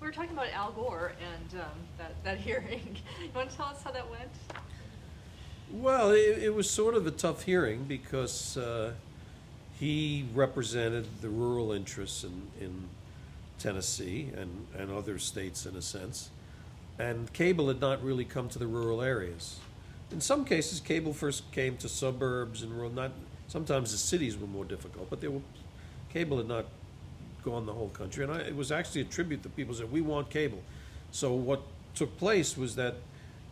were talking about Al Gore and that hearing. You want to tell us how that went? Well, it was sort of a tough hearing because he represented the rural interests in Tennessee and other states in a sense. And cable had not really come to the rural areas. In some cases, cable first came to suburbs and rural. Not sometimes the cities were more difficult, but cable had not gone the whole country. And it was actually a tribute to people who said, we want cable. So what took place was that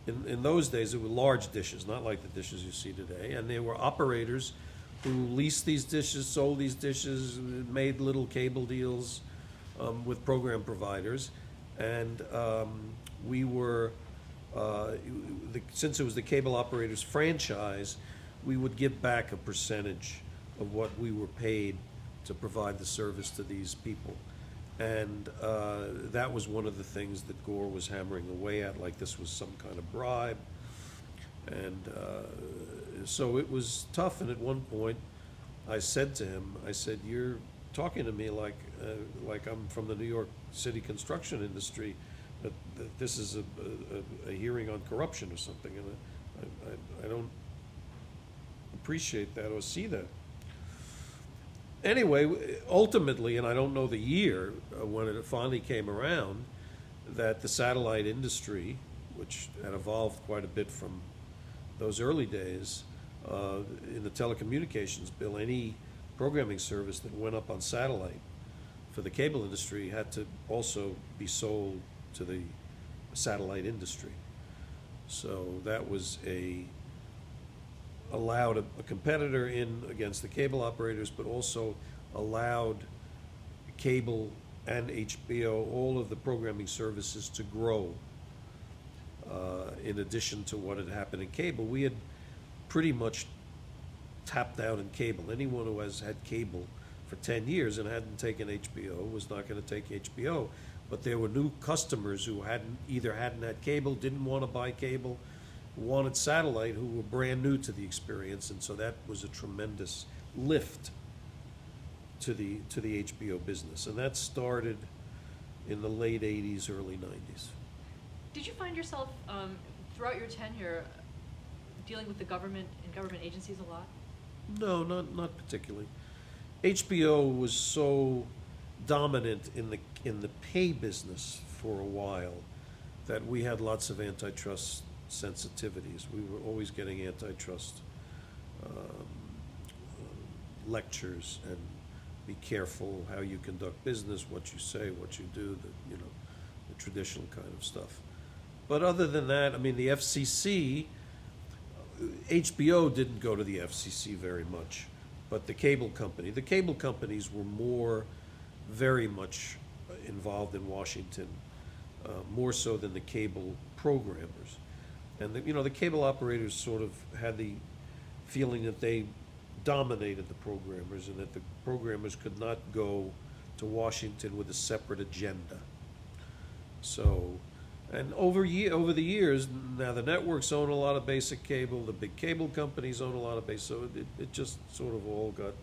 in those days, it were large dishes, not like the dishes you see today. And there were operators who leased these dishes, sold these dishes, made little cable deals with program providers. And we were, since it was the cable operators franchise, we would give back a percentage of what we were paid to provide the service to these people. And that was one of the things that Gore was hammering away at, like this was some kind of bribe. And so it was tough. And at one point, I said to him, I said, you're talking to me like I'm from the New York City construction industry, that this is a hearing on corruption or something. And I don't appreciate that or see that. Anyway, ultimately, and I don't know the year when it finally came around, that the satellite industry, which had evolved quite a bit from those early days, in the telecommunications bill, any programming service that went up on satellite for the cable industry had to also be sold to the satellite industry. So that was allowed a competitor in against the cable operators, but also allowed cable and HBO, all of the programming services, to grow. In addition to what had happened in cable, we had pretty much tapped out in cable. Anyone who has had cable for 10 years and hadn't taken HBO was not going to take HBO. But there were new customers who either hadn't had cable, didn't want to buy cable, wanted satellite, who were brand new to the experience, and so that was a tremendous lift to the HBO business. And that started in the late 80s, early 90s. Did you find yourself, throughout your tenure, dealing with the government and government agencies a lot? No, not particularly. HBO was so dominant in the pay business for a while that we had lots of antitrust sensitivities. We were always getting antitrust lectures, and be careful how you conduct business, what you say, what you do, the traditional kind of stuff. But other than that, I mean, the FCC, HBO didn't go to the FCC very much, but the cable companies were very much involved in Washington, more so than the cable programmers. And the cable operators sort of had the feeling that they dominated the programmers, and that the programmers could not go to Washington with a separate agenda. So, and over the years, now the networks own a lot of basic cable, the big cable companies own a lot of basic, so it just sort of all got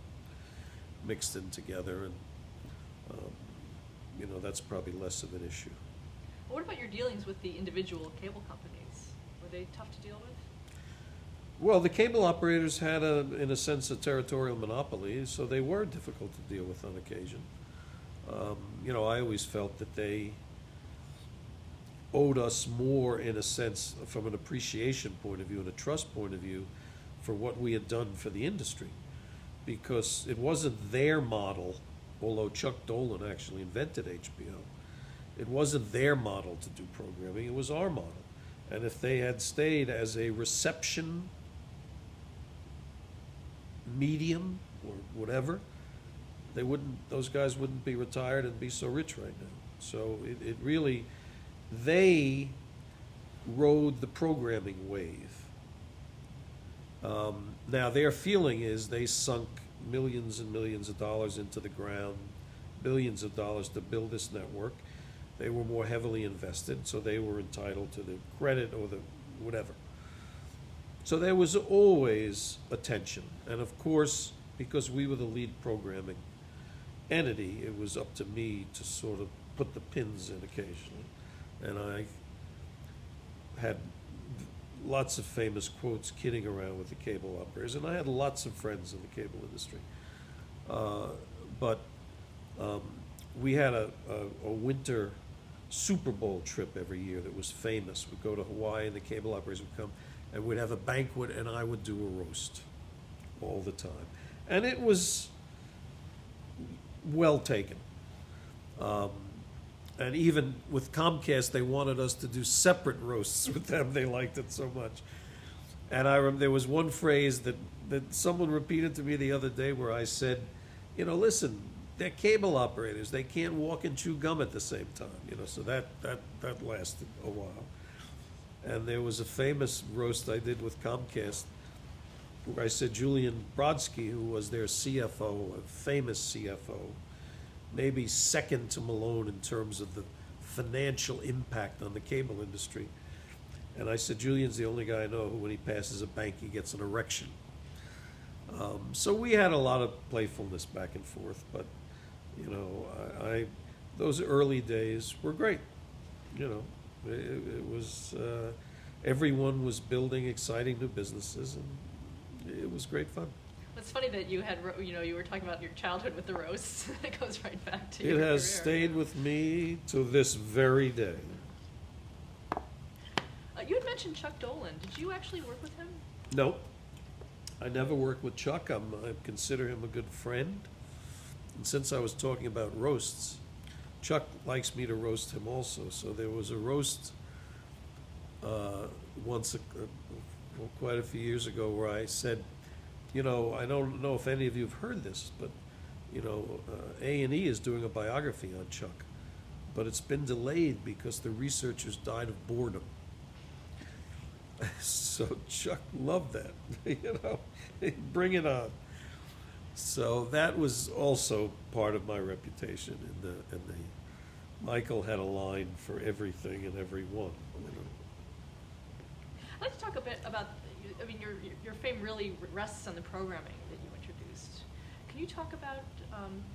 mixed in together, and that's probably less of an issue. What about your dealings with the individual cable companies? Were they tough to deal with? Well, the cable operators had, in a sense, a territorial monopoly, so they were difficult to deal with on occasion. I always felt that they owed us more, in a sense, from an appreciation point of view and a trust point of view, for what we had done for the industry, because it wasn't their model, although Chuck Dolan actually invented HBO. It wasn't their model to do programming, it was our model. And if they had stayed as a reception medium or whatever, those guys wouldn't be retired and be so rich right now. So it really, they rode the programming wave. Now their feeling is they sunk millions and millions of dollars into the ground, billions of dollars to build this network. They were more heavily invested, so they were entitled to the credit or the whatever. So there was always a tension. And of course, because we were the lead programming entity, it was up to me to sort of put the pins in occasionally. And I had lots of famous quotes kidding around with the cable operators, and I had lots of friends in the cable industry. But we had a winter Super Bowl trip every year that was famous. We'd go to Hawaii, and the cable operators would come, and we'd have a banquet, and I would do a roast all the time. And it was well taken. And even with Comcast, they wanted us to do separate roasts with them. They liked it so much. And I remember there was one phrase that someone repeated to me the other day where I said, you know, listen, they're cable operators. They can't walk and chew gum at the same time. You know, so that lasted a while. And there was a famous roast I did with Comcast where I said Julian Brodsky, who was their CFO, a famous CFO, maybe second to Malone in terms of the financial impact on the cable industry. And I said, Julian's the only guy I know who, when he passes a bank, he gets an erection. So we had a lot of playfulness back and forth, but, you know, those early days were great. You know, it was, everyone was building exciting new businesses, and it was great fun. It's funny that you had, you were talking about your childhood with the roasts. It goes right back to your career. It has stayed with me to this very day. You had mentioned Chuck Dolan. Did you actually work with him? No, I never worked with Chuck. I consider him a good friend. And since I was talking about roasts, Chuck likes me to roast him also. So there was a roast once, quite a few years ago, where I said, you know, I don't know if any of you have heard this, but, you know, A&E is doing a biography on Chuck, but it's been delayed because the researchers died of boredom. So Chuck loved that, you know, bring it on. So that was also part of my reputation. And Michael had a line for everything and everyone. You know. I'd like to talk a bit about. I mean, your fame really rests on the programming that you introduced. Can you talk about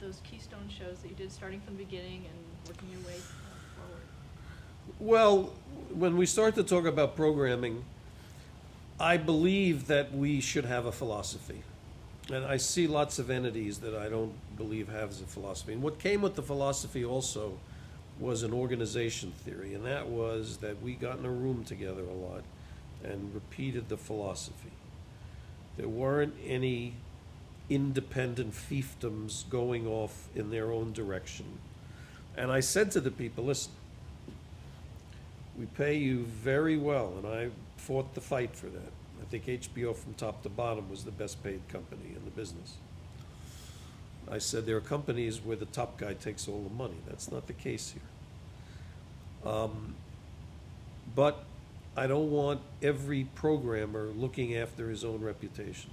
those Keystone shows that you did, starting from the beginning and working your way forward? Well, when we start to talk about programming, I believe that we should have a philosophy. And I see lots of entities that I don't believe have a philosophy. And what came with the philosophy also was an organization theory, and that was that we got in a room together a lot and repeated the philosophy. There weren't any independent fiefdoms going off in their own direction. And I said to the people, listen, we pay you very well, and I fought the fight for that. I think HBO from top to bottom was the best paid company in the business. I said there are companies where the top guy takes all the money. That's not the case here. But I don't want every programmer looking after his own reputation.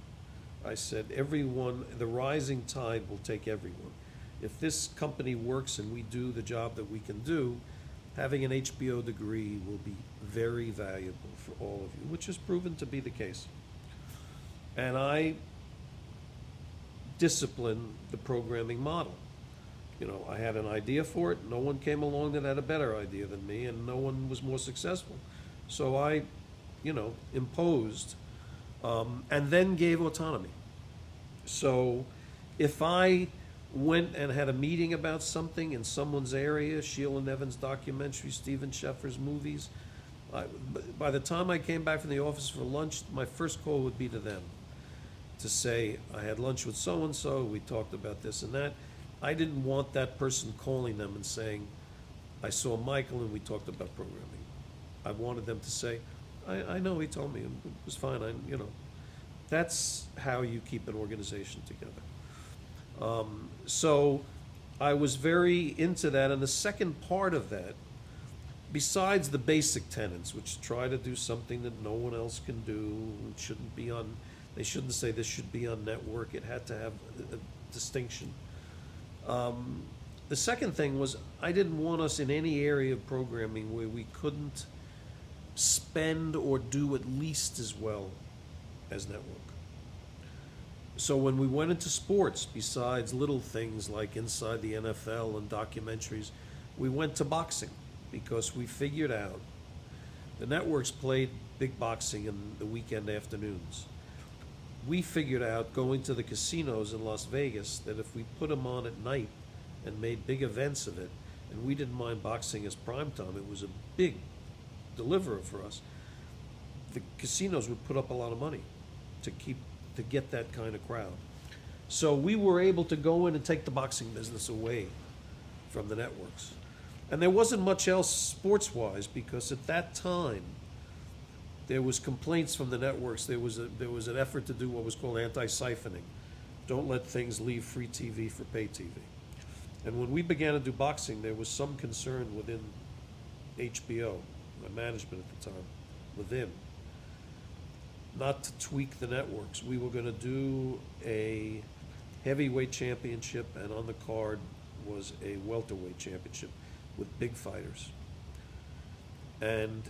I said everyone, the rising tide will take everyone. If this company works and we do the job that we can do, having an HBO degree will be very valuable for all of you, which has proven to be the case. And I discipline the programming model. You know, I had an idea for it. No one came along that had a better idea than me, and no one was more successful. So I, you know, imposed and then gave autonomy. So if I went and had a meeting about something in someone's area, Sheila Nevin's documentary, Stephen Sheffer's movies, by the time I came back from the office for lunch, my first call would be to them to say, I had lunch with so-and-so, we talked about this and that. I didn't want that person calling them and saying, I saw Michael and we talked about programming. I wanted them to say, I know he told me, it was fine, you know. That's how you keep an organization together. So I was very into that, and the second part of that, besides the basic tenets, which try to do something that no one else can do, it shouldn't be on, they shouldn't say this should be on network, it had to have a distinction. The second thing was I didn't want us in any area of programming where we couldn't spend or do at least as well as network. So when we went into sports, besides little things like Inside the NFL and documentaries, we went to boxing because we figured out the networks played big boxing in the weekend afternoons. We figured out going to the casinos in Las Vegas that if we put them on at night and made big events of it, and we didn't mind boxing as prime time, it was a big deliverer for us. The casinos would put up a lot of money to get that kind of crowd. So we were able to go in and take the boxing business away from the networks. And there wasn't much else sports-wise, because at that time, there was complaints from the networks. There was an effort to do what was called anti-siphoning. Don't let things leave free TV for pay TV. And when we began to do boxing, there was some concern within HBO, my management at the time, within, not to tweak the networks. We were going to do a heavyweight championship, and on the card was a welterweight championship with big fighters. And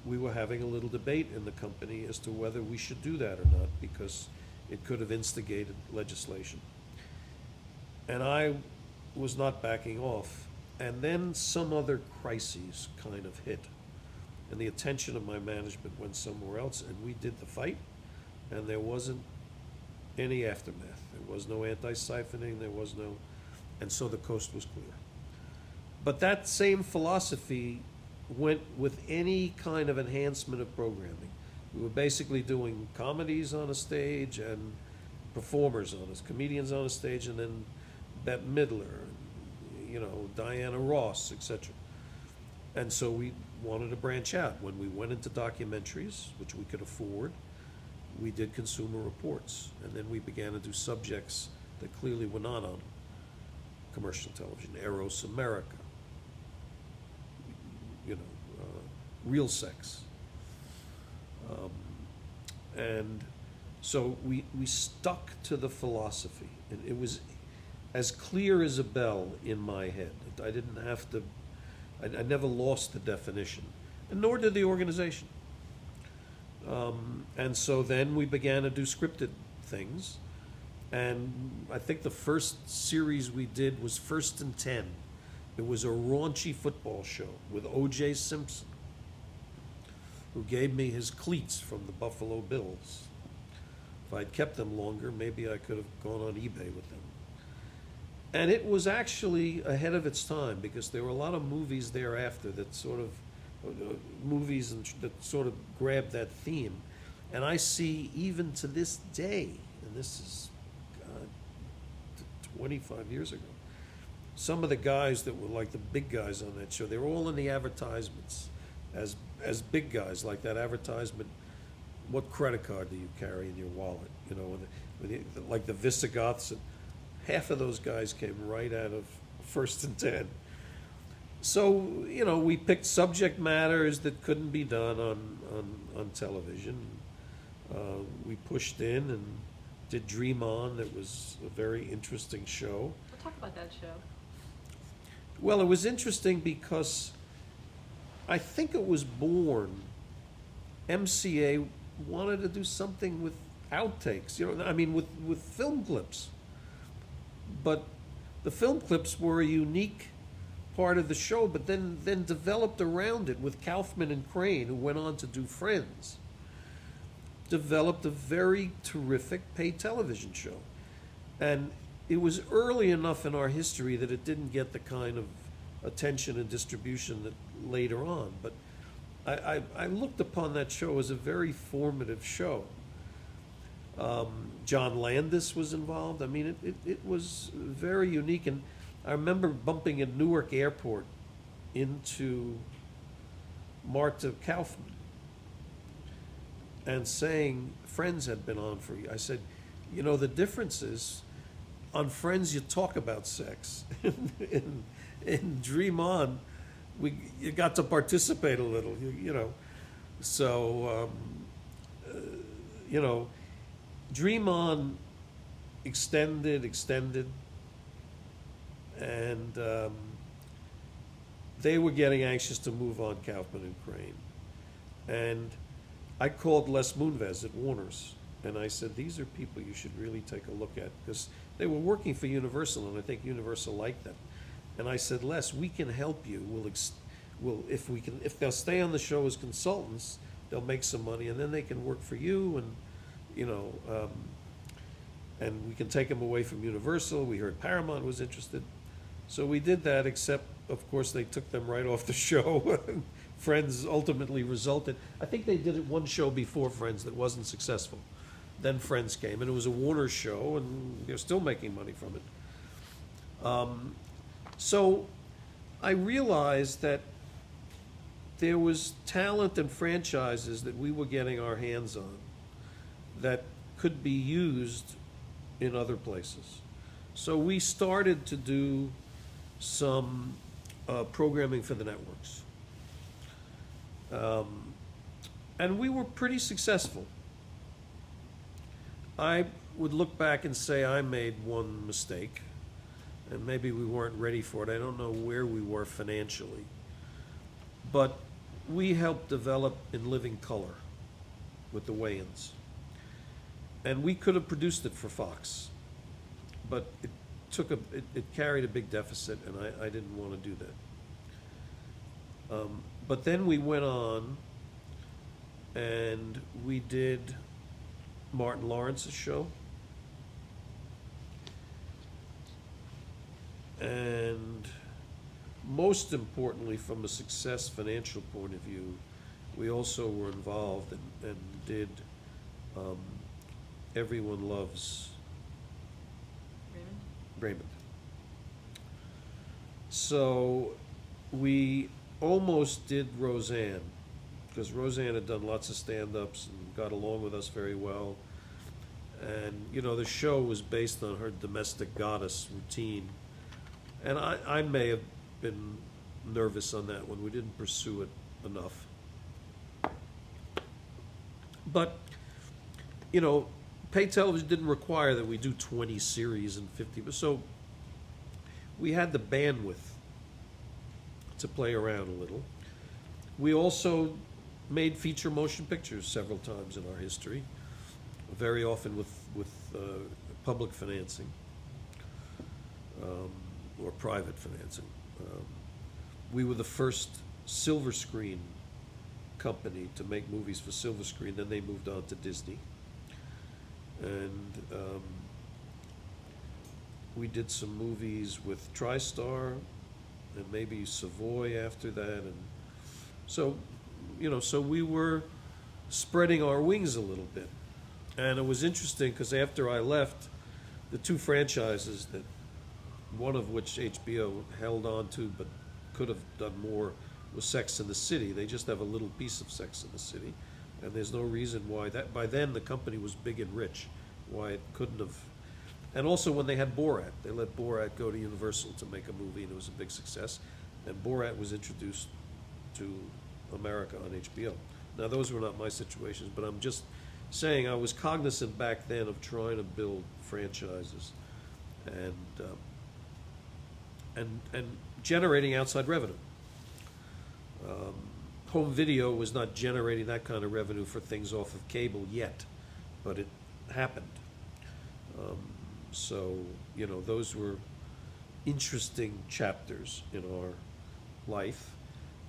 we were having a little debate in the company as to whether we should do that or not, because it could have instigated legislation. And I was not backing off. And then some other crises kind of hit, and the attention of my management went somewhere else, and we did the fight, and there wasn't any aftermath. There was no anti-siphoning, and so the coast was clear. But that same philosophy went with any kind of enhancement of programming. We were basically doing comedies on a stage and performers comedians on a stage, and then Bette Midler, Diana Ross, etc. And so we wanted to branch out. When we went into documentaries, which we could afford, we did consumer reports, and then we began to do subjects that clearly were not on commercial television. Eros America, real sex. And so we stuck to the philosophy. And it was as clear as a bell in my head. I didn't have to, I never lost the definition, and nor did the organization. And so then we began to do scripted things. And I think the first series we did was First and 10. It was a raunchy football show with O.J. Simpson, who gave me his cleats from the Buffalo Bills. If I'd kept them longer, maybe I could have gone on eBay with them. And it was actually ahead of its time, because there were a lot of movies thereafter that sort of, that sort of grabbed that theme. And I see even to this day, and this is 25 years ago, some of the guys that were like the big guys on that show, they were all in the advertisements as big guys, like that advertisement, what credit card do you carry in your wallet? Like the Visigoths, and half of those guys came right out of First and 10. So, we picked subject matters that couldn't be done on television. We pushed in and did Dream On. That was a very interesting show. We'll talk about that show. Well, it was interesting because I think it was born, MCA wanted to do something with outtakes, with film clips. But the film clips were a unique part of the show, but then developed around it with Kaufman and Crane, who went on to do Friends, developed a very terrific paid television show. And it was early enough in our history that it didn't get the kind of attention and distribution that later on. But I looked upon that show as a very formative show. John Landis was involved. It was very unique. And I remember bumping at Newark Airport into Marta Kaufman and saying, Friends had been on for you. I said, the difference is, on Friends you talk about sex. in Dream On, you got to participate a little, So, Dream On extended, and they were getting anxious to move on, Kaufman and Crane. And I called Les Moonves at Warner's, and I said, these are people you should really take a look at, because they were working for Universal, and I think Universal liked them. And I said, Les, we can help you. If they'll stay on the show as consultants, they'll make some money, and then they can work for you, and, you know, and we can take them away from Universal. We heard Paramount was interested. So we did that, except, of course, they took them right off the show. Friends ultimately resulted. I think they did it one show before Friends that wasn't successful. Then Friends came, and it was a Warner show, and they're still making money from it. So I realized that there was talent and franchises that we were getting our hands on that could be used in other places. So we started to do some programming for the networks. And we were pretty successful. I would look back and say I made one mistake, and maybe we weren't ready for it. I don't know where we were financially. But we helped develop In Living Color with the Wayans. And we could have produced it for Fox, but it carried a big deficit, and I didn't want to do that. But then we went on, and we did Martin Lawrence's show, and most importantly, from a success financial point of view, we also were involved and did Everyone Loves Raymond. So we almost did Roseanne, because Roseanne had done lots of stand-ups and got along with us very well. And, you know, the show was based on her domestic goddess routine. And I may have been nervous on that one. We didn't pursue it enough. But, you know, pay television didn't require that we do 20 series and 50. So we had the bandwidth to play around a little. We also made feature motion pictures several times in our history, very often with public financing or private financing. We were the first silver screen company to make movies for silver screen. Then they moved on to Disney. And we did some movies with TriStar and maybe Savoy after that. And so, you know, so we were spreading our wings a little bit. And it was interesting because after I left, the two franchises that, one of which HBO held on to but could have done more, was Sex and the City. They just have a little piece of Sex and the City. And there's no reason why that, by then the company was big and rich, why it couldn't have. And also when they had Borat, they let Borat go to Universal to make a movie, and it was a big success. And Borat was introduced to America on HBO. Now those were not my situations, but I'm just saying I was cognizant back then of trying to build franchises and generating outside revenue. Home video was not generating that kind of revenue for things off of cable yet, but it happened. So, you know, those were interesting chapters in our life.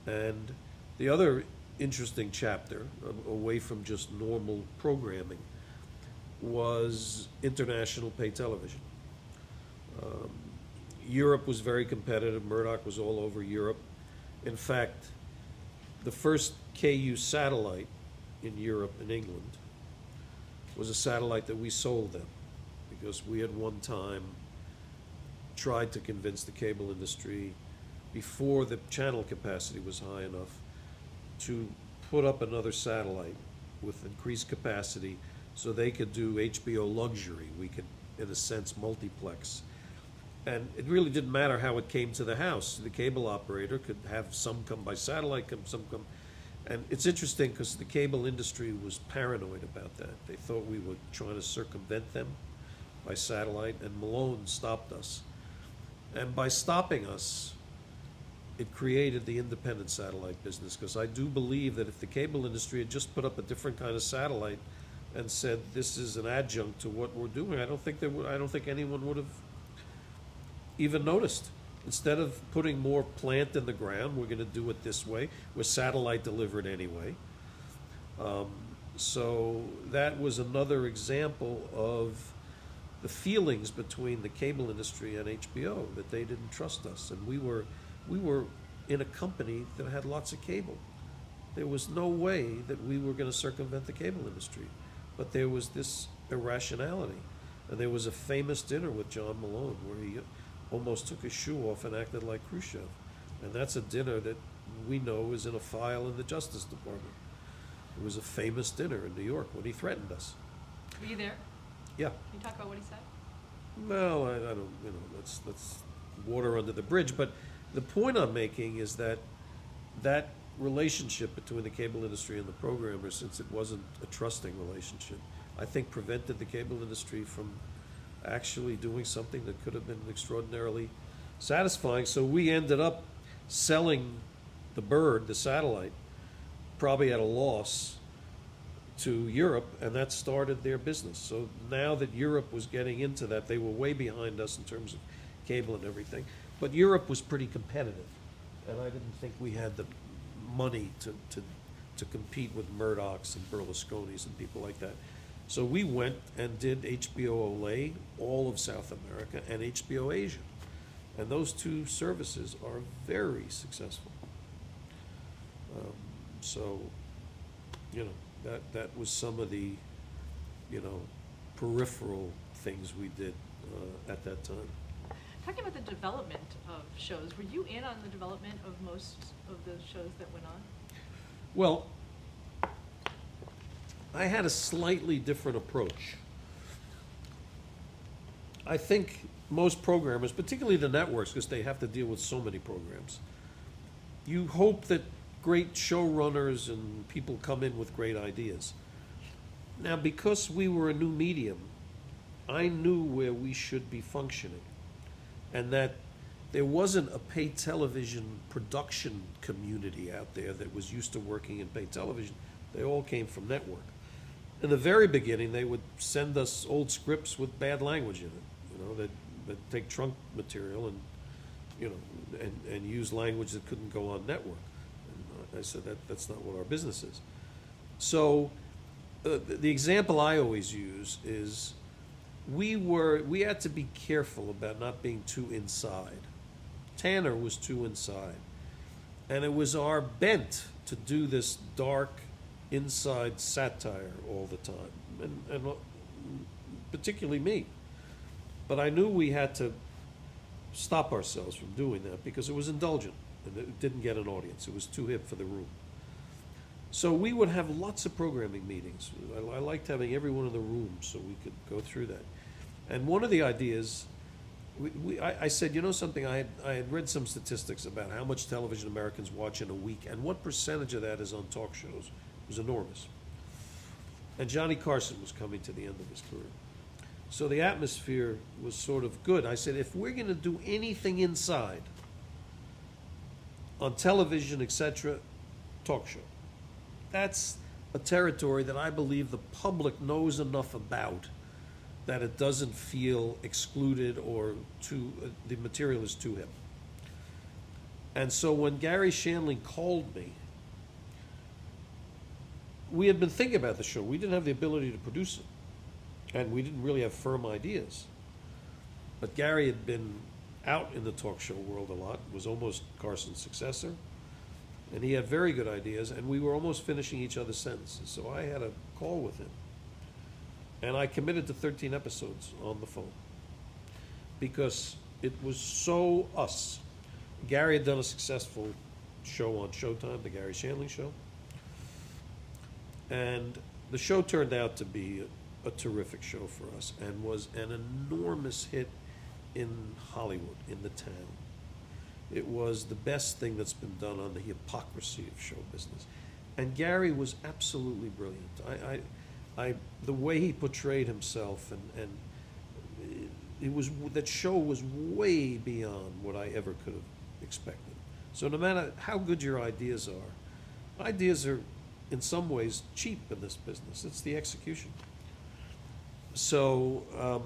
And the other interesting chapter, away from just normal programming, was international pay television. Europe was very competitive. Murdoch was all over Europe. In fact, the first KU satellite in Europe and England was a satellite that we sold them, because we had one time tried to convince the cable industry, before the channel capacity was high enough, to put up another satellite with increased capacity so they could do HBO luxury. We could, in a sense, multiplex. And it really didn't matter how it came to the house. The cable operator could have some come by satellite, some come. And it's interesting because the cable industry was paranoid about that. They thought we were trying to circumvent them by satellite, and Malone stopped us. And by stopping us, it created the independent satellite business, because I do believe that if the cable industry had just put up a different kind of satellite and said this is an adjunct to what we're doing, I don't think anyone would have even noticed. Instead of putting more plant in the ground, we're going to do it this way. We're satellite delivered anyway. So that was another example of the feelings between the cable industry and HBO, that they didn't trust us, and we were in a company that had lots of cable. There was no way that we were going to circumvent the cable industry, but there was this irrationality, and there was a famous dinner with John Malone where he almost took his shoe off and acted like Khrushchev, and that's a dinner that we know is in a file in the Justice Department. It was a famous dinner in New York when he threatened us. Were you there? Yeah. Can you talk about what he said? Well, I don't, that's water under the bridge. But the point I'm making is that that relationship between the cable industry and the programmers, since it wasn't a trusting relationship, I think prevented the cable industry from actually doing something that could have been extraordinarily satisfying. So we ended up selling the bird, the satellite, probably at a loss to Europe, and that started their business. So now that Europe was getting into that, they were way behind us in terms of cable and everything. But Europe was pretty competitive, and I didn't think we had the money to compete with Murdochs and Berlusconis and people like that. So we went and did HBO Olay, all of South America, and HBO Asia. And those two services are very successful. So, that was some of the, peripheral things we did at that time. Talking about the development of shows, were you in on the development of most of the shows that went on? Well, I had a slightly different approach. I think most programmers, particularly the networks, because they have to deal with so many programs, you hope that great showrunners and people come in with great ideas. Now, because we were a new medium, I knew where we should be functioning, and that there wasn't a pay television production community out there that was used to working in pay television. They all came from network. In the very beginning, they would send us old scripts with bad language in it, that take trunk material and use language that couldn't go on network. I said that's not what our business is. So the example I always use is we had to be careful about not being too inside. Tanner was too inside, and it was our bent to do this dark inside satire all the time, and particularly me. But I knew we had to stop ourselves from doing that because it was indulgent. And it didn't get an audience. It was too hip for the room. So we would have lots of programming meetings. I liked having everyone in the room so we could go through that. And one of the ideas, I said, something, I had read some statistics about how much television Americans watch in a week and what percentage of that is on talk shows. It was enormous. And Johnny Carson was coming to the end of his career. So the atmosphere was sort of good. I said, if we're going to do anything inside, on television, etc., talk show. That's a territory that I believe the public knows enough about that it doesn't feel excluded or the material is too hip. And so when Gary Shandling called me, we had been thinking about the show. We didn't have the ability to produce it, and we didn't really have firm ideas. But Gary had been out in the talk show world a lot, was almost Carson's successor, and he had very good ideas, and we were almost finishing each other's sentences. So I had a call with him, and I committed to 13 episodes on the phone because it was so us. Gary had done a successful show on Showtime, the Gary Shandling Show, and the show turned out to be a terrific show for us and was an enormous hit in Hollywood, in the town. It was the best thing that's been done on the hypocrisy of show business. And Gary was absolutely brilliant. The way he portrayed himself, and it was, that show was way beyond what I ever could have expected. So no matter how good your ideas are in some ways cheap in this business. It's the execution. So,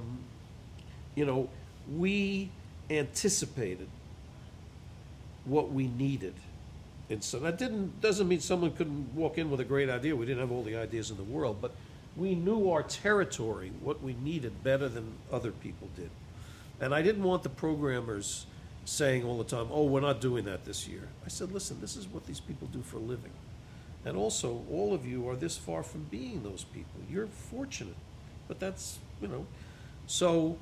we anticipated what we needed. And so that doesn't mean someone couldn't walk in with a great idea. We didn't have all the ideas in the world, but we knew our territory, what we needed, better than other people did. And I didn't want the programmers saying all the time, oh, we're not doing that this year. I said, listen, this is what these people do for a living. And also, all of you are this far from being those people. You're fortunate, but that's, so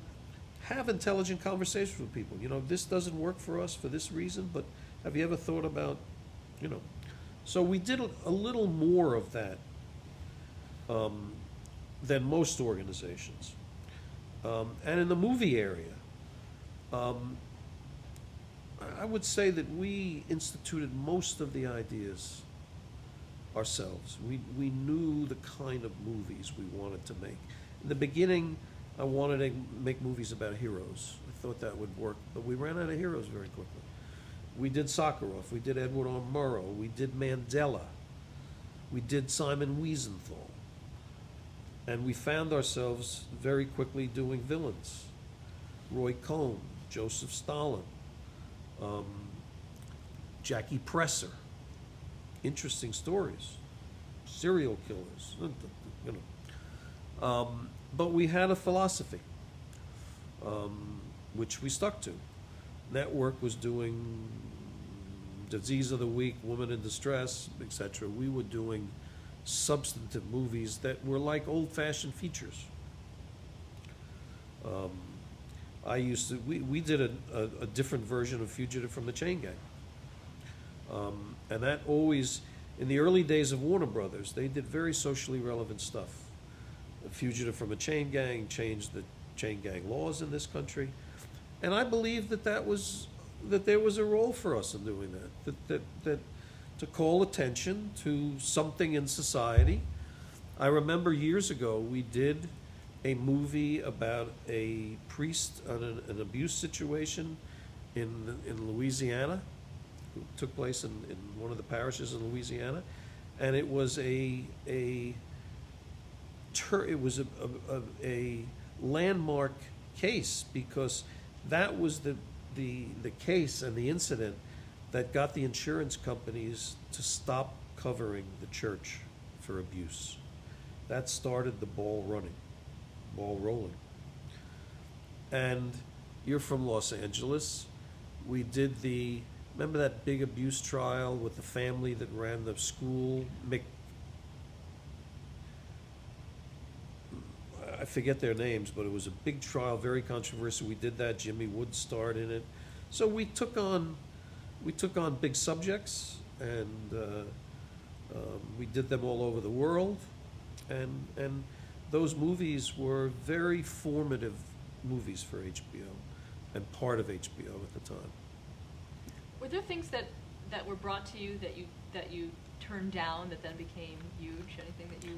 have intelligent conversations with people. This doesn't work for us for this reason, but have you ever thought about, So we did a little more of that than most organizations. And in the movie area, I would say that we instituted most of the ideas ourselves. We knew the kind of movies we wanted to make. In the beginning, I wanted to make movies about heroes. I thought that would work, but we ran out of heroes very quickly. We did Sakharov, we did Edward R. Murrow, we did Mandela, we did Simon Wiesenthal, and we found ourselves very quickly doing villains. Roy Cohn, Joseph Stalin, Jackie Presser. Interesting stories, serial killers, but we had a philosophy, which we stuck to. Network was doing Disease of the Week, Woman in Distress, etc. We were doing substantive movies that were like old-fashioned features. We did a different version of Fugitive from the Chain Gang. And that always, in the early days of Warner Brothers, they did very socially relevant stuff. A Fugitive from a Chain Gang changed the chain gang laws in this country. And I believe that there was a role for us in doing that to call attention to something in society. I remember years ago we did a movie about a priest on an abuse situation in Louisiana. It took place in one of the parishes in Louisiana, and it was a landmark case because that was the case and the incident that got the insurance companies to stop covering the church for abuse. That started the ball rolling. And you're from Los Angeles. We did remember that big abuse trial with the family that ran the school? I forget their names, but it was a big trial, very controversial. We did that. Jimmy Wood starred in it. So we took on big subjects, and we did them all over the world, and those movies were very formative movies for HBO, and part of HBO at the time. Were there things that were brought to you that you turned down that then became huge? Anything that you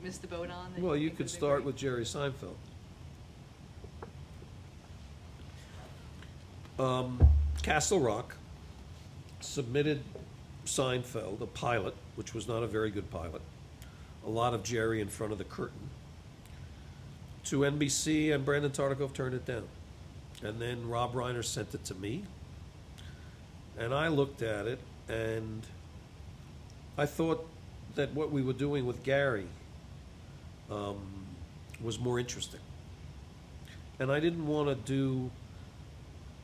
missed the boat on? Well, you could start with Jerry Seinfeld. Castle Rock submitted Seinfeld, a pilot, which was not a very good pilot, a lot of Jerry in front of the curtain, to NBC, and Brandon Tartikoff turned it down. And then Rob Reiner sent it to me, and I looked at it, and I thought that what we were doing with Gary was more interesting. And I didn't want to do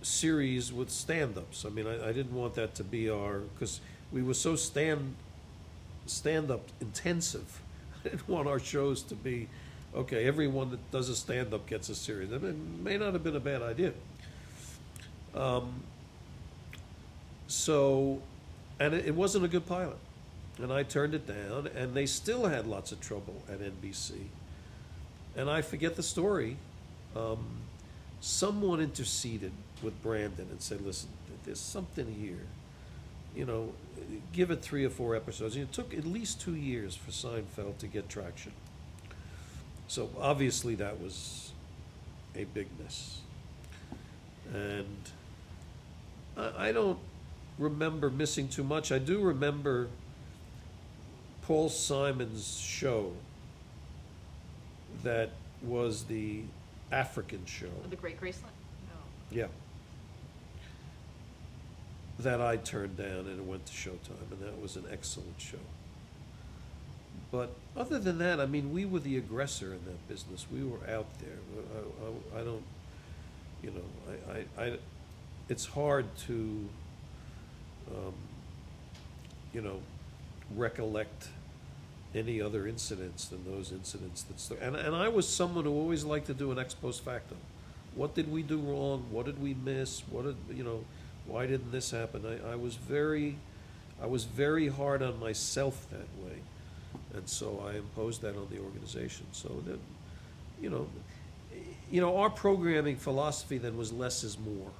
series with stand-ups. I mean, I didn't want that to be because we were so stand-up intensive. I didn't want our shows to be, okay, everyone that does a stand-up gets a series. I mean, it may not have been a bad idea. And it wasn't a good pilot. And I turned it down, and they still had lots of trouble at NBC. And I forget the story. Someone interceded with Brandon and said, listen, there's something here. Give it 3 or 4 episodes. And it took at least 2 years for Seinfeld to get traction. So obviously that was a big miss. And I don't remember missing too much. I do remember Paul Simon's show that was the African show. The Great Graceland? No. Yeah. that I turned down, and it went to Showtime, and that was an excellent show. But other than that, I mean, we were the aggressor in that business. We were out there. I don't, you know, it's hard to, you know, recollect any other incidents than those incidents and I was someone who always liked to do an ex post facto. What did we do wrong? What did we miss? Why didn't this happen? I was very hard on myself that way. And so I imposed that on the organization. So that, our programming philosophy then was less is more.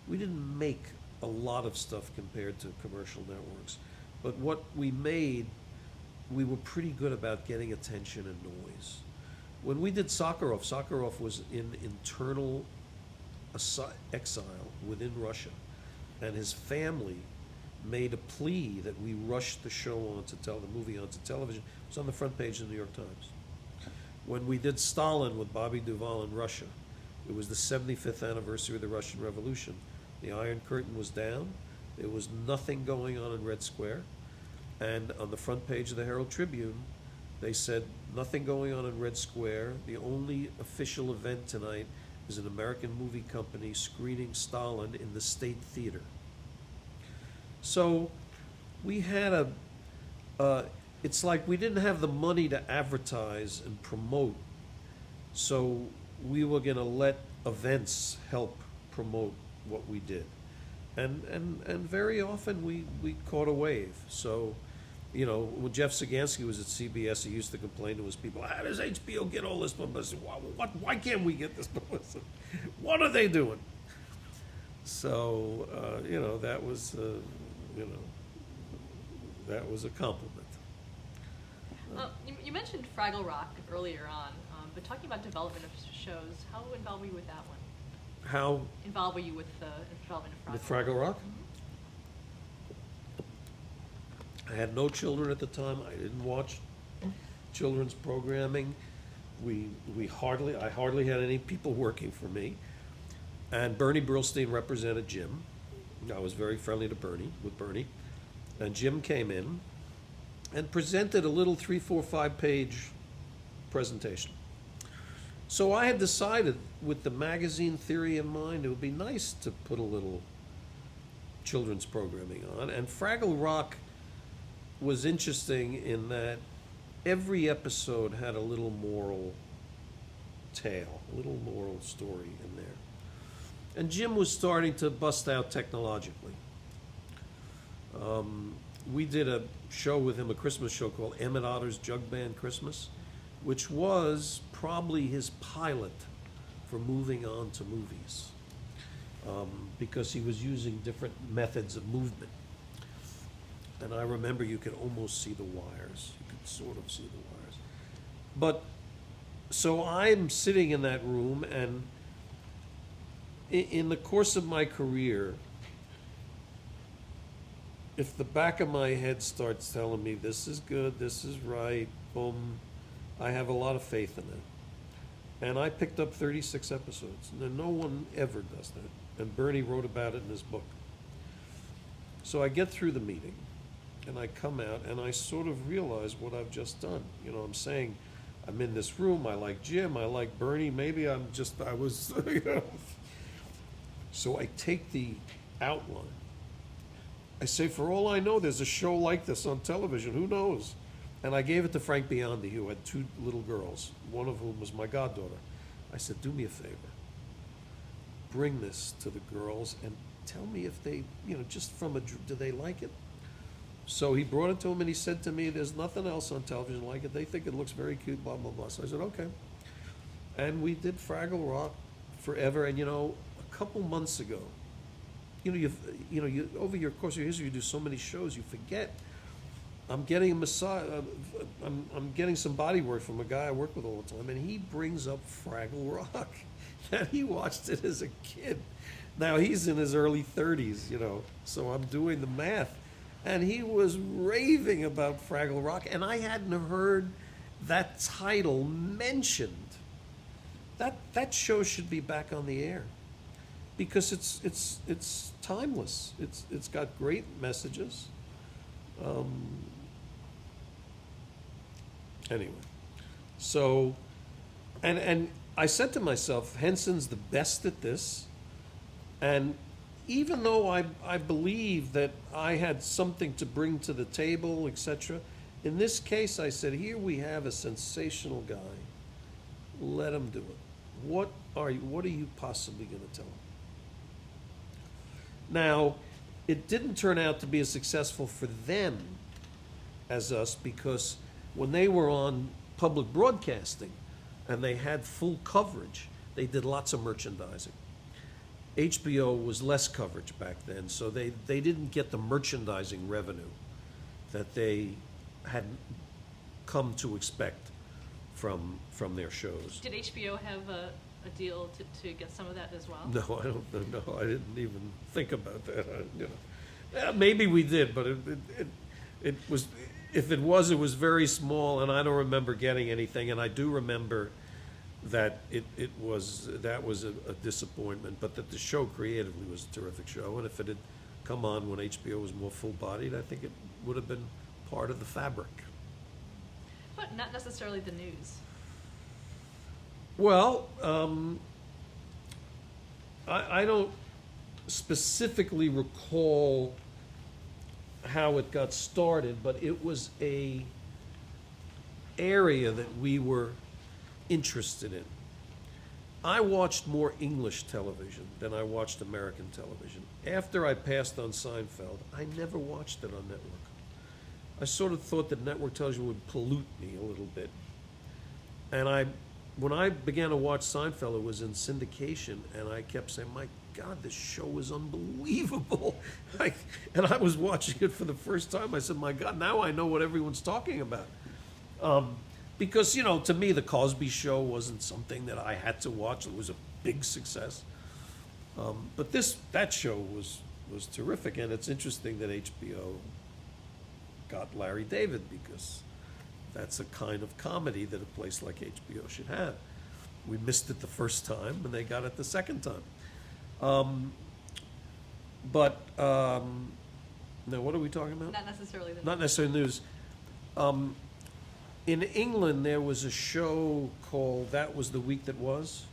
We didn't make a lot of stuff compared to commercial networks, but what we made, we were pretty good about getting attention and noise. When we did Sakharov was in internal exile within Russia, and his family made a plea that we rush the show the movie onto television. It was on the front page of the New York Times. When we did Stalin with Bobby Duvall in Russia, it was the 75th anniversary of the Russian Revolution. The Iron Curtain was down. There was nothing going on in Red Square. And on the front page of the Herald Tribune, they said, nothing going on in Red Square. The only official event tonight is an American movie company screening Stalin in the State Theater. So we had it's like we didn't have the money to advertise and promote, so we were going to let events help promote what we did. And very often we caught a wave. So, when Jeff Sagansky was at CBS, he used to complain to his people, how does HBO get all this publicity? Why can't we get this publicity? What are they doing? So, that was, that was a compliment. You mentioned Fraggle Rock earlier on, but talking about development of shows, how involved were you with that one? How involved were you with the development of Fraggle with Fraggle Rock? I had no children at the time. I didn't watch children's programming. I hardly had any people working for me. And Bernie Brillstein represented Jim. I was very friendly with Bernie. And Jim came in and presented a little 3, 4, 5 page presentation. So I had decided, with the magazine theory in mind, it would be nice to put a little children's programming on. And Fraggle Rock was interesting in that every episode had a little moral tale, a little moral story in there. And Jim was starting to bust out technologically. We did a show with him, a Christmas show called Emmett Otter's Jug Band Christmas, which was probably his pilot for moving on to movies, because he was using different methods of movement. And I remember you could almost see the wires. You could sort of see the wires. But, so I'm sitting in that room, and in the course of my career, if the back of my head starts telling me this is good, this is right, boom, I have a lot of faith in it. And I picked up 36 episodes. And no one ever does that. And Bernie wrote about it in his book. So I get through the meeting, and I come out, and I sort of realize what I've just done. I'm saying, I'm in this room, I like Jim, I like Bernie, maybe I was, So I take the outline. I say, for all I know, there's a show like this on television. Who knows? And I gave it to Frank Biondi, who had 2 little girls, one of whom was my goddaughter. I said, do me a favor. Bring this to the girls and tell me if they, just do they like it? So he brought it to him, and he said to me, there's nothing else on television like it. They think it looks very cute, blah, blah, blah. So I said, okay. And we did Fraggle Rock forever. And, a couple months ago, you over your course of your history, you do so many shows, you forget. I'm getting a massage. I'm getting some body work from a guy I work with all the time, and he brings up Fraggle Rock, and he watched it as a kid. Now he's in his early 30s, So I'm doing the math, and he was raving about Fraggle Rock, and I hadn't heard that title mentioned. That show should be back on the air. because it's timeless. It's got great messages. Anyway, so, and I said to myself, Henson's the best at this, and even though I believe that I had something to bring to the table, etc., in this case I said, here we have a sensational guy. Let him do it. What are you possibly going to tell him? Now, it didn't turn out to be as successful for them as us, because when they were on public broadcasting and they had full coverage, they did lots of merchandising. HBO was less coverage back then, so they didn't get the merchandising revenue that they had come to expect from their shows. Did HBO have a deal to get some of that as well? No, I don't know. I didn't even think about that. Maybe we did, but it was, if it was very small, and I don't remember getting anything. And I do remember that that was a disappointment, but that the show creatively was a terrific show. And if it had come on when HBO was more full-bodied, I think it would have been part of the fabric. But not necessarily the news. Well, I don't specifically recall how it got started, but it was a area that we were interested in. I watched more English television than I watched American television. After I passed on Seinfeld, I never watched it on network. I sort of thought that network television would pollute me a little bit. And when I began to watch Seinfeld, it was in syndication, and I kept saying, my God, this show is unbelievable. And I was watching it for the first time. I said, my God, now I know what everyone's talking about. Because, to me, The Cosby Show wasn't something that I had to watch. It was a big success. But that show was terrific, and it's interesting that HBO got Larry David, because that's a kind of comedy that a place like HBO should have. We missed it the first time, and they got it the second time. Now, what are we talking about? Not necessarily the news. Not necessarily news. In England, there was a show called That Was the Week That Was,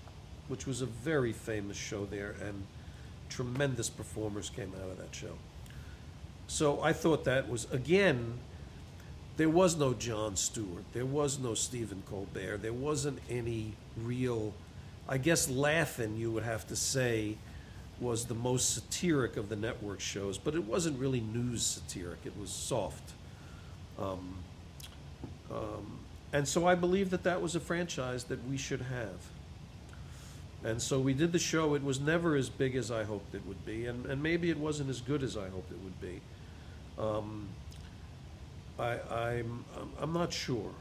which was a very famous show there, and tremendous performers came out of that show. So I thought that was, again, there was no Jon Stewart, there was no Stephen Colbert, there wasn't any real, I guess Laugh-In, you would have to say, was the most satiric of the network shows, but it wasn't really news satiric, it was soft. And so I believe that was a franchise that we should have. And so we did the show. It was never as big as I hoped it would be, and maybe it wasn't as good as I hoped it would be. I'm not sure.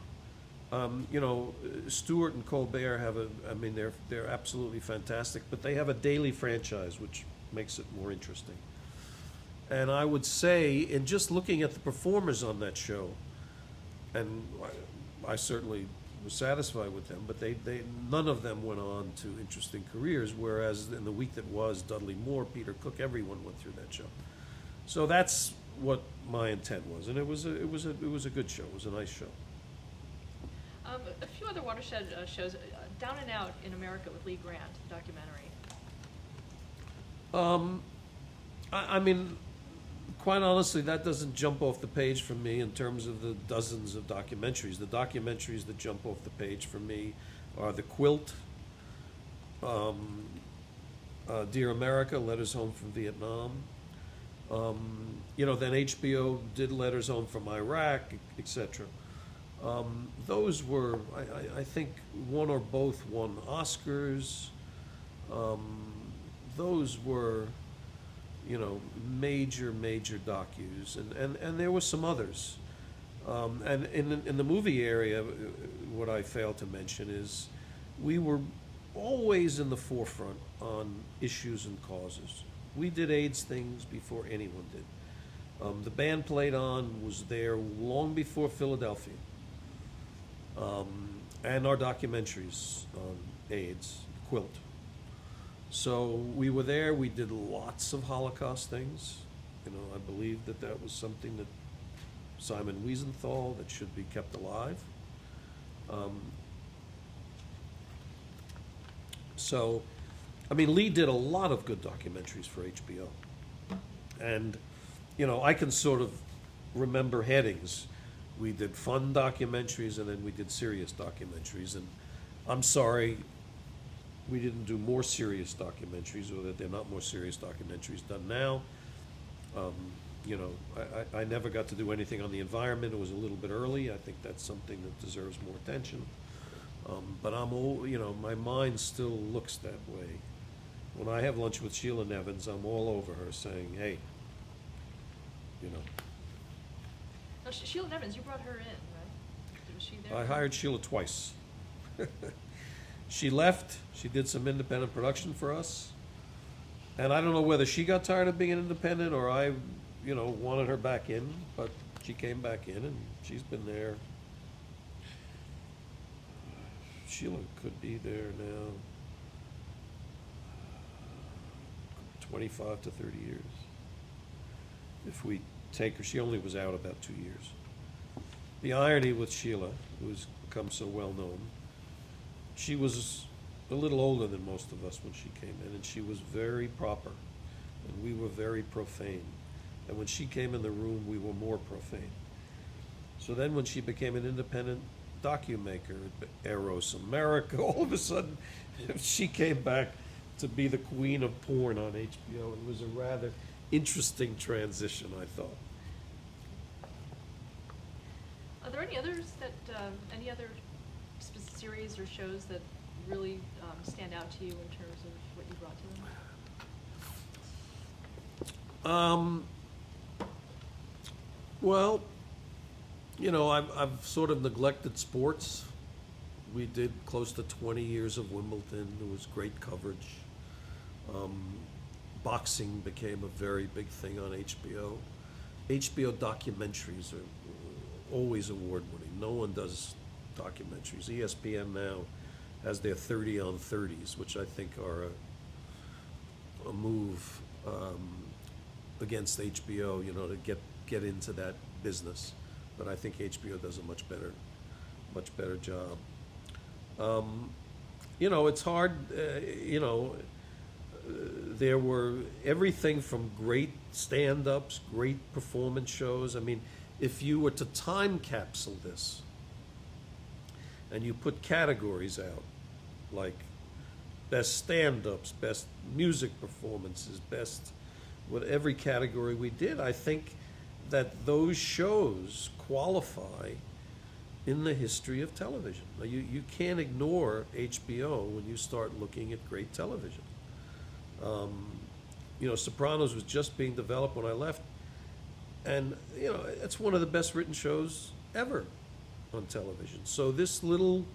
Stewart and Colbert have they're absolutely fantastic, but they have a daily franchise, which makes it more interesting. And I would say, in just looking at the performers on that show, and I certainly was satisfied with them, but they none of them went on to interesting careers, whereas in The Week That Was, Dudley Moore, Peter Cook, everyone went through that show. So that's what my intent was, and it was a good show. It was a nice show. A few other watershed shows, Down and Out in America with Lee Grant, the documentary. Quite honestly, that doesn't jump off the page for me in terms of the dozens of documentaries. The documentaries that jump off the page for me are The Quilt, Dear America, Letters Home from Vietnam. Then HBO did Letters Home from Iraq, etc. Those were, I think, one or both won Oscars. Those were, major docus, and there were some others. And in the movie area, what I failed to mention is we were always in the forefront on issues and causes. We did AIDS things before anyone did. The band Played On was there long before Philadelphia. And our documentaries on AIDS, Quilt. So we were there, we did lots of Holocaust things. You know, I believe that that was something that Simon Wiesenthal, that should be kept alive. So, I mean, Lee did a lot of good documentaries for HBO. And, you know, I can sort of remember headings. We did fun documentaries and then we did serious documentaries. And I'm sorry we didn't do more serious documentaries, or that they're not more serious documentaries done now. You know, I never got to do anything on the environment. It was a little bit early. I think that's something that deserves more attention. But I'm all, you know, my mind still looks that way. When I have lunch with Sheila Nevins, I'm all over her saying, hey, you know. Now, Sheila Nevins, you brought her in, right? Was she there? I hired Sheila twice. She left, she did some independent production for us. And I don't know whether she got tired of being an independent or I, you know, wanted her back in, but she came back in and she's been there. Sheila could be there now 25 to 30 years. If we take her, she only was out about 2 years. The irony with Sheila, who's become so well known, she was a little older than most of us when she came in, and she was very proper, and we were very profane. And when she came in the room, we were more profane. So then when she became an independent documaker, Eros America, all of a sudden, she came back to be the queen of porn on HBO. It was a rather interesting transition, I thought. Are there any others that, any other series or shows that really stand out to you in terms of what you brought to them? Well, you know, I've sort of neglected sports. We did close to 20 years of Wimbledon. It was great coverage. Boxing became a very big thing on HBO. HBO documentaries are always award-winning. No one does documentaries. ESPN now has their 30 on 30s, which I think are a move against HBO, you know, to get into that business. But I think HBO does a much better job. You know, it's hard, you know, there were everything from great stand-ups, great performance shows. I mean, if you were to time capsule this and you put categories out, like best stand-ups, best music performances, best, with every category we did, I think that those shows qualify in the history of television. Now, you can't ignore HBO when you start looking at great television. You know, Sopranos was just being developed when I left, and, you know, it's one of the best written shows ever on television. So this little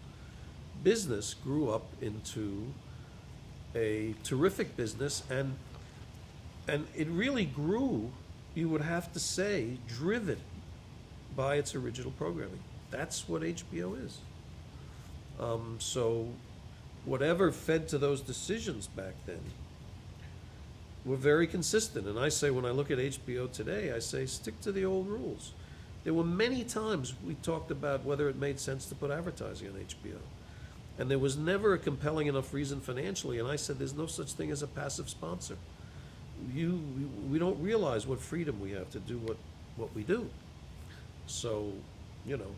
business grew up into a terrific business, and it really grew, you would have to say, driven by its original programming. That's what HBO is. So whatever fed to those decisions back then were very consistent. And I say, when I look at HBO today, I say, stick to the old rules. There were many times we talked about whether it made sense to put advertising on HBO. And there was never a compelling enough reason financially. And I said, there's no such thing as a passive sponsor. We don't realize what freedom we have to do what we do. So, you know,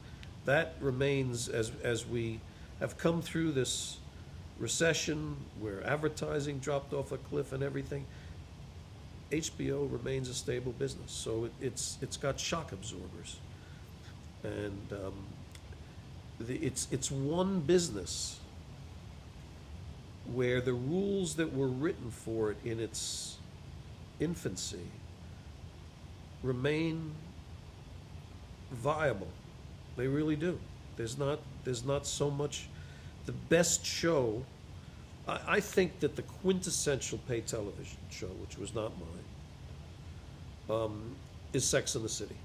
that remains, as we have come through this recession where advertising dropped off a cliff and everything, HBO remains a stable business. So it's got shock absorbers, and it's one business where the rules that were written for it in its infancy remain viable. They really do. There's not so much. The best show, I think that the quintessential pay television show, which was not mine, is Sex and the City.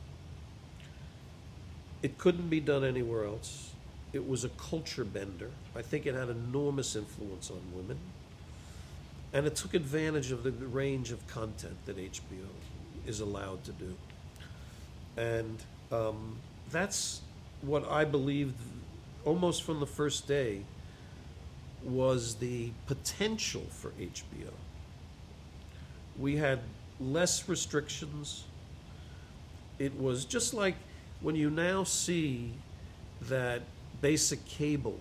It couldn't be done anywhere else. It was a culture bender. I think it had enormous influence on women. And it took advantage of the range of content that HBO is allowed to do. And that's what I believed almost from the first day was the potential for HBO. We had less restrictions. It was just like when you now see that basic cable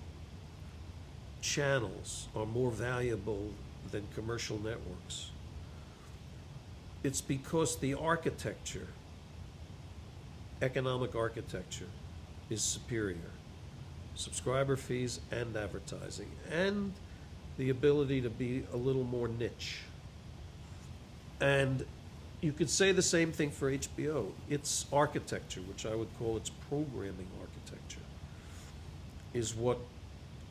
channels are more valuable than commercial networks. It's because the architecture, economic architecture, is superior. Subscriber fees and advertising, and the ability to be a little more niche. And you could say the same thing for HBO. Its architecture, which I would call its programming architecture, is what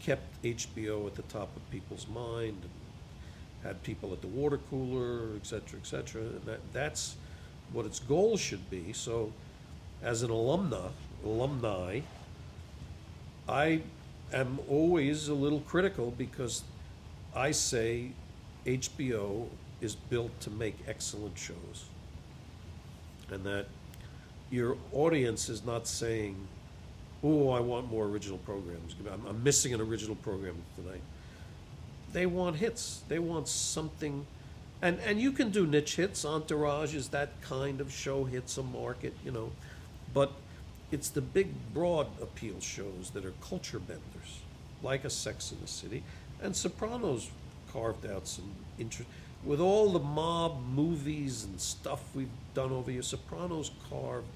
kept HBO at the top of people's mind, and had people at the water cooler, et cetera, and that's what its goal should be. So as an alumni, I am always a little critical because I say HBO is built to make excellent shows. And that your audience is not saying, oh, I want more original programs. I'm missing an original program tonight. They want hits. They want something. And you can do niche hits. Entourage is that kind of show, hits a market, But it's the big, broad appeal shows that are culture benders, like a Sex and the City. And Sopranos carved out some interest. With all the mob movies and stuff we've done over here, Sopranos carved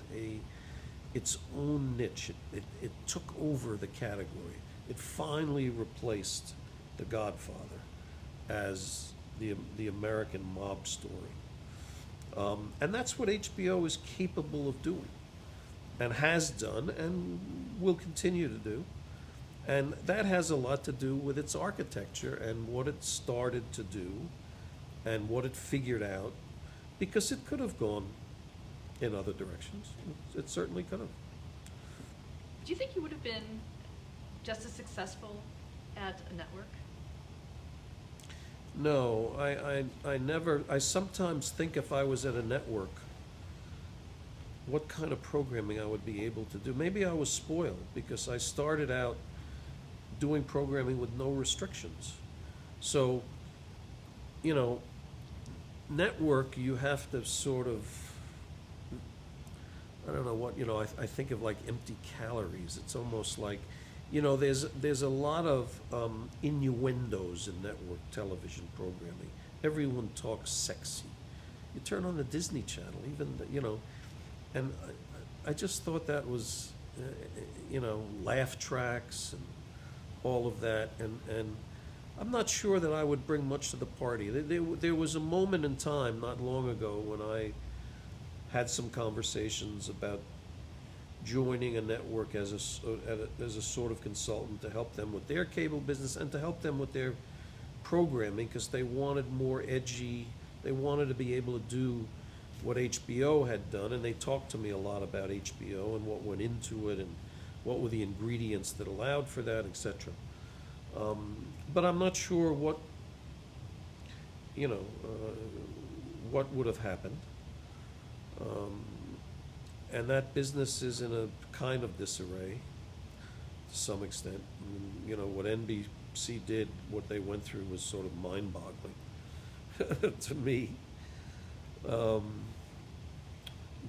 its own niche. It took over the category. It finally replaced The Godfather as the American mob story. And that's what HBO is capable of doing, and has done, and will continue to do. And that has a lot to do with its architecture and what it started to do and what it figured out, because it could have gone in other directions. It certainly could have. Do you think you would have been just as successful at a network? No, I never, I sometimes think if I was at a network, what kind of programming I would be able to do. Maybe I was spoiled because I started out doing programming with no restrictions. So, network, you have to sort of, I don't know what, I think of like empty calories. It's almost like, there's a lot of innuendos in network television programming. Everyone talks sexy. You turn on the Disney Channel, even, and I just thought that was, laugh tracks and all of that. And I'm not sure that I would bring much to the party. There was a moment in time not long ago when I had some conversations about joining a network as a sort of consultant to help them with their cable business and to help them with their programming, because they wanted more edgy. They wanted to be able to do what HBO had done, and they talked to me a lot about HBO and what went into it and what were the ingredients that allowed for that, etc. But I'm not sure what would have happened. And that business is in a kind of disarray to some extent. What NBC did, what they went through, was sort of mind-boggling to me.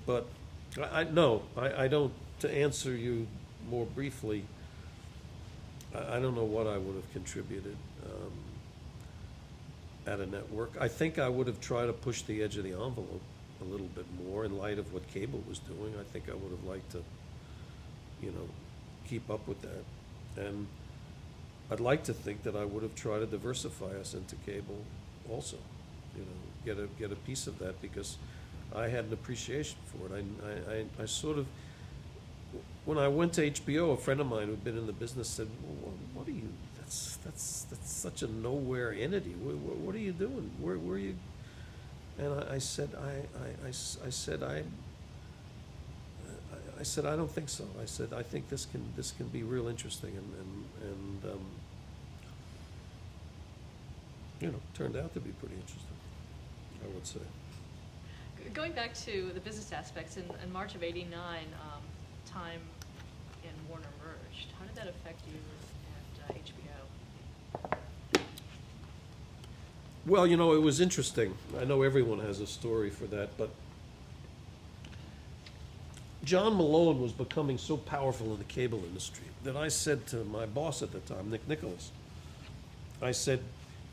But I don't, to answer you more briefly, I don't know what I would have contributed at a network. I think I would have tried to push the edge of the envelope a little bit more in light of what cable was doing. I think I would have liked to, keep up with that. And I'd like to think that I would have tried to diversify us into cable also, get a piece of that, because I had an appreciation for it. I sort of, when I went to HBO, a friend of mine who'd been in the business said, well, what are you, that's such a nowhere entity. What are you doing? Where are you? And I said, I said, I don't think so. I said, I think this can be real interesting, and turned out to be pretty interesting, I would say. Going back to the business aspects, in March of '89, Time and Warner merged. How did that affect you at HBO? Well, it was interesting. I know everyone has a story for that, but John Malone was becoming so powerful in the cable industry that I said to my boss at the time, Nick Nicholas, I said,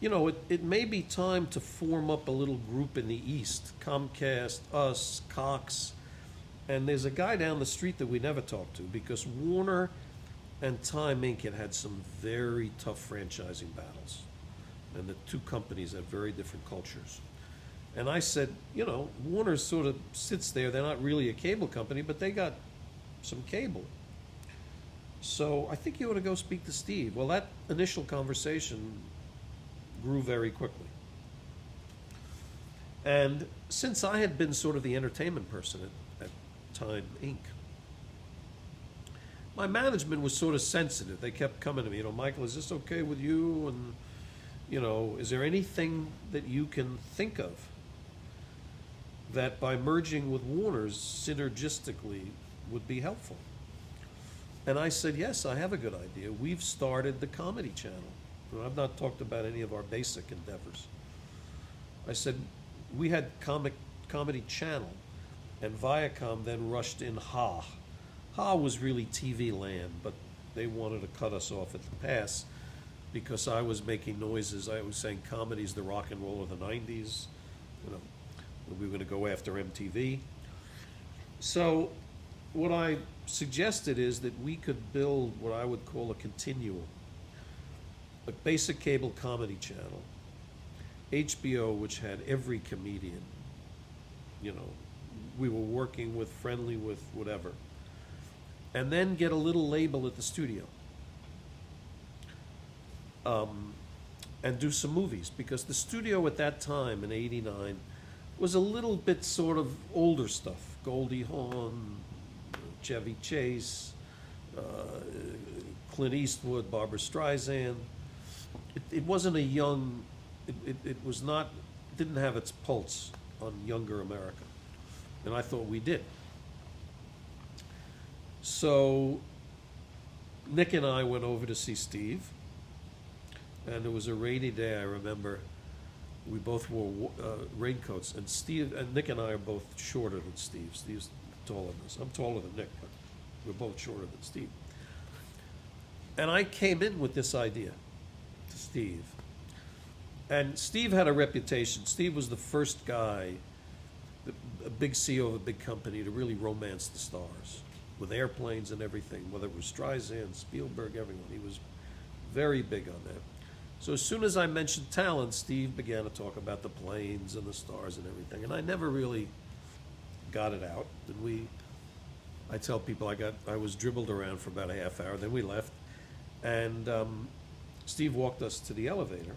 it may be time to form up a little group in the East, Comcast, us, Cox, and there's a guy down the street that we never talked to because Warner and Time Inc. had some very tough franchising battles, and the two companies had very different cultures. And I said, Warner sort of sits there. They're not really a cable company, but they got some cable. So I think you ought to go speak to Steve. Well, that initial conversation grew very quickly. And since I had been sort of the entertainment person at Time Inc., my management was sort of sensitive. They kept coming to me, Michael, is this okay with you? And, is there anything that you can think of that by merging with Warner's synergistically would be helpful? And I said, yes, I have a good idea. We've started the Comedy Channel. I've not talked about any of our basic endeavors. I said, we had Comedy Channel, and Viacom then rushed in Ha. Ha was really TV land, but they wanted to cut us off at the pass because I was making noises. I was saying comedy's the rock and roll of the 90s. We were going to go after MTV. So what I suggested is that we could build what I would call a continuum. A basic cable comedy channel, HBO, which had every comedian, we were working with, friendly with, whatever, and then get a little label at the studio, and do some movies, because the studio at that time in '89 was a little bit sort of older stuff, Goldie Hawn, Chevy Chase, Clint Eastwood, Barbra Streisand. It wasn't a young, it was not, didn't have its pulse on younger America. And I thought we did. So Nick and I went over to see Steve, and it was a rainy day, I remember. We both wore raincoats, and Nick and I are both shorter than Steve. Steve's taller than us. I'm taller than Nick, but we're both shorter than Steve. And I came in with this idea to Steve. And Steve had a reputation. Steve was the first guy, a big CEO of a big company, to really romance the stars with airplanes and everything, whether it was Streisand, Spielberg, everyone. He was very big on that. So as soon as I mentioned talent, Steve began to talk about the planes and the stars and everything. And I never really got it out. And I tell people I was dribbled around for about a half hour, then we left. And Steve walked us to the elevator,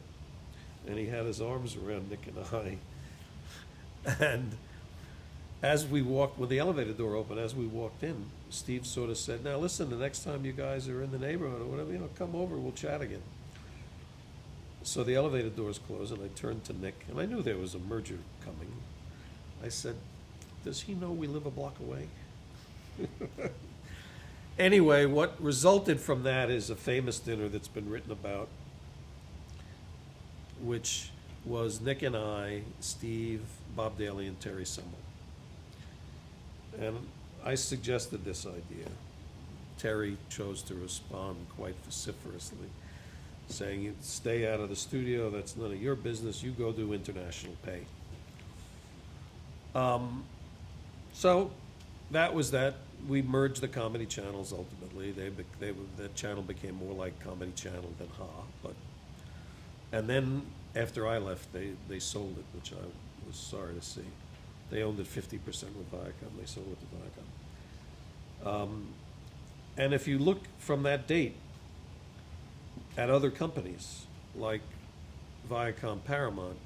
and he had his arms around Nick and I. And as we walked, when the elevator door opened, as we walked in, Steve sort of said, now listen, the next time you guys are in the neighborhood or whatever, come over, we'll chat again. So the elevator doors closed, and I turned to Nick, and I knew there was a merger coming. I said, does he know we live a block away? Anyway, what resulted from that is a famous dinner that's been written about, which was Nick and I, Steve, Bob Daly, and Terry Semel. And I suggested this idea. Terry chose to respond quite vociferously, saying, you stay out of the studio, that's none of your business, you go do international pay. So that was that. We merged the comedy channels ultimately. That channel became more like Comedy Channel than Ha. And then after I left, they sold it, which I was sorry to see. They owned it 50% with Viacom. They sold it to Viacom. And if you look from that date at other companies like Viacom, Paramount,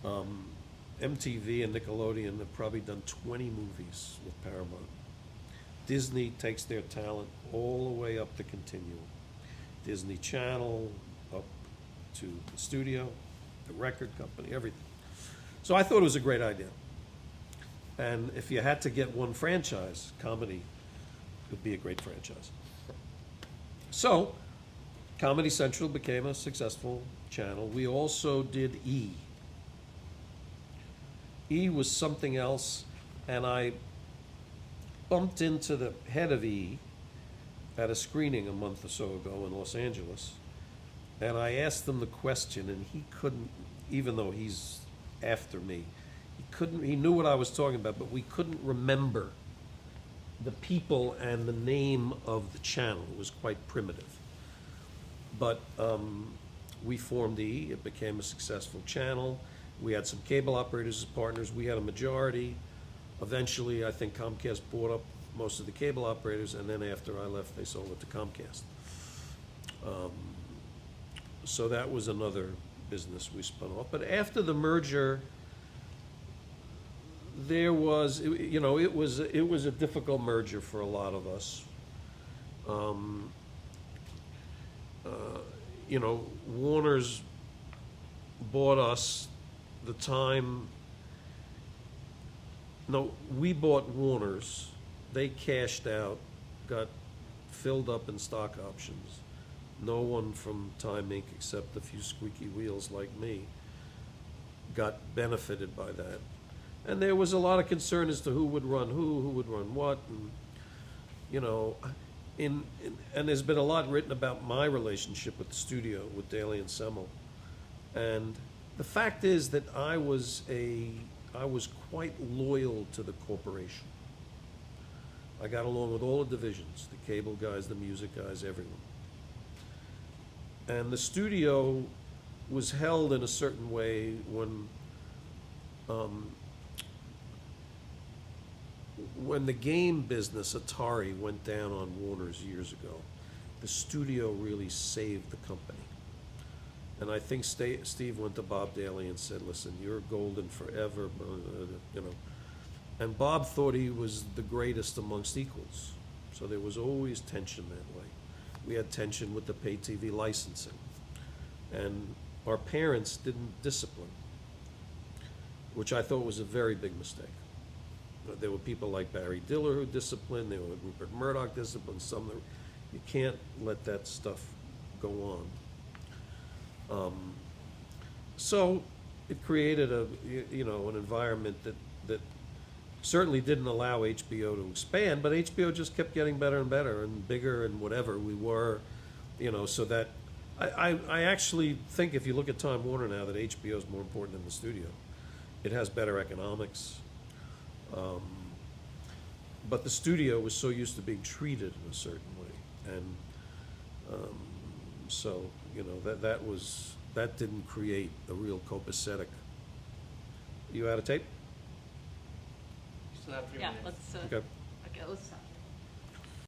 MTV and Nickelodeon have probably done 20 movies with Paramount. Disney takes their talent all the way up the continuum. Disney Channel, up to the studio, the record company, everything. So I thought it was a great idea. And if you had to get one franchise, comedy would be a great franchise. So, Comedy Central became a successful channel. We also did E. E was something else, and I bumped into the head of E at a screening a month or so ago in Los Angeles, and I asked him the question, and he couldn't, even though he's after me, he knew what I was talking about, but we couldn't remember the people and the name of the channel. It was quite primitive. But we formed E. It became a successful channel. We had some cable operators as partners. We had a majority. Eventually, I think Comcast bought up most of the cable operators, and then after I left, they sold it to Comcast. So that was another business we spun off. But after the merger, there was, you know, it was a difficult merger for a lot of us. You know, Warner's bought us the time. No, we bought Warner's. They cashed out, got filled up in stock options. No one from Time Inc., except a few squeaky wheels like me, got benefited by that. And there was a lot of concern as to who would run who would run what, and, you know, and there's been a lot written about my relationship with the studio, with Daly and Semmel. And the fact is that I was quite loyal to the corporation. I got along with all the divisions, the cable guys, the music guys, everyone. And the studio was held in a certain way when the game business, Atari, went down on Warner's years ago. The studio really saved the company. And I think Steve went to Bob Daly and said, listen, you're golden forever, you know. And Bob thought he was the greatest amongst equals. So there was always tension that way. We had tension with the pay TV licensing. And our parents didn't discipline, which I thought was a very big mistake. There were people like Barry Diller who disciplined, there were Rupert Murdoch disciplined, you can't let that stuff go on. So it created an environment that certainly didn't allow HBO to expand, but HBO just kept getting better and better and bigger and whatever we were, so that I actually think if you look at Time Warner now that HBO is more important than the studio. It has better economics. But the studio was so used to being treated in a certain way, and so that didn't create a real copacetic. You out of tape? You still have 3 Yeah, minutes. let's, Okay. okay, let's stop.